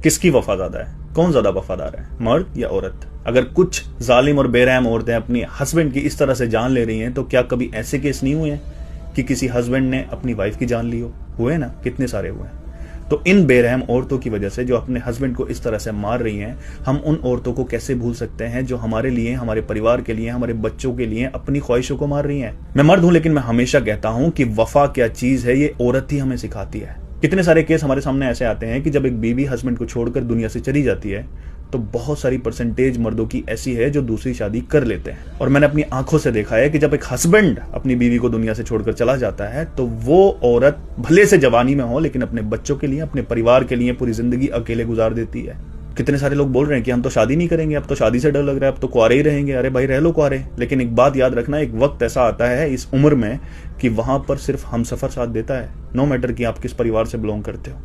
किसकी वफा ज्यादा है? कौन ज्यादा वफादार है, मर्द या औरत? अगर कुछ जालिम और बेरहम औरतें अपनी हस्बैंड की इस तरह से जान ले रही हैं, तो क्या कभी ऐसे केस नहीं हुए हैं कि किसी हस्बैंड ने अपनी वाइफ की जान ली हो? हुए ना, कितने सारे हुए हैं। तो इन बेरहम औरतों की वजह से जो अपने हस्बैंड को इस तरह से मार रही हैं, हम उन औरतों को कैसे भूल सकते हैं जो हमारे लिए, हमारे परिवार के लिए, हमारे बच्चों के लिए अपनी ख्वाहिशों को मार रही हैं। मैं मर्द हूं, लेकिन मैं हमेशा कहता हूं कि वफा क्या चीज है ये औरत ही हमें सिखाती है। कितने सारे केस हमारे सामने ऐसे आते हैं कि जब एक बीवी हस्बैंड को छोड़कर दुनिया से चली जाती है, तो बहुत सारी परसेंटेज मर्दों की ऐसी है जो दूसरी शादी कर लेते हैं। और मैंने अपनी आंखों से देखा है कि जब एक हस्बैंड अपनी बीवी को दुनिया से छोड़कर चला जाता है, तो वो औरत भले से जवानी में हो, लेकिन अपने बच्चों के लिए, अपने परिवार के लिए पूरी जिंदगी अकेले गुजार देती है। कितने सारे लोग बोल रहे हैं कि हम तो शादी नहीं करेंगे, अब तो शादी से डर लग रहा है, अब तो कुआरे ही रहेंगे। अरे भाई, रह लो कुआरे, लेकिन एक बात याद रखना, एक वक्त ऐसा आता है इस उम्र में कि वहां पर सिर्फ हमसफर साथ देता है। नो मैटर कि आप किस परिवार से बिलोंग करते हो,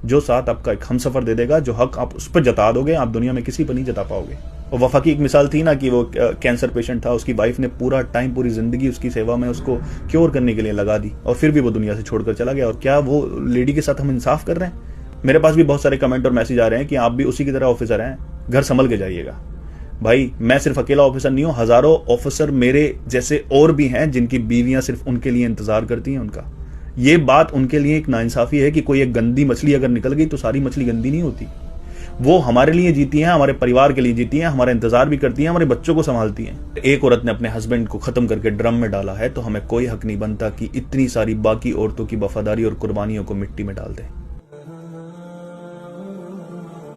जो साथ आपका एक हमसफर दे देगा, जो हक आप उस पर जता दोगे, आप दुनिया में किसी पर नहीं जता पाओगे। और वफा की एक मिसाल थी ना कि वो कैंसर पेशेंट था, उसकी वाइफ ने पूरा टाइम, पूरी जिंदगी उसकी सेवा में उसको क्योर करने के लिए लगा दी, और फिर भी वो दुनिया से छोड़कर चला गया। और क्या वो लेडी के साथ हम इंसाफ कर रहे हैं? मेरे पास भी बहुत सारे कमेंट और मैसेज आ रहे हैं कि आप भी उसी की तरह ऑफिसर हैं, घर संभल के जाइएगा। भाई, मैं सिर्फ अकेला ऑफिसर नहीं हूं, हजारों ऑफिसर मेरे जैसे और भी हैं जिनकी बीवियां सिर्फ उनके लिए इंतजार करती हैं उनका। ये बात उनके लिए एक नाइंसाफी है कि कोई एक गंदी मछली अगर निकल गई तो सारी मछली गंदी नहीं होती। वो हमारे लिए जीती हैं, हमारे परिवार के लिए जीती हैं, हमारा इंतजार भी करती हैं, हमारे बच्चों को संभालती हैं। एक औरत ने अपने हस्बैंड को खत्म करके ड्रम में डाला है, तो हमें कोई हक नहीं बनता कि इतनी सारी बाकी औरतों की वफादारी और कुर्बानियों को मिट्टी में डाल दें।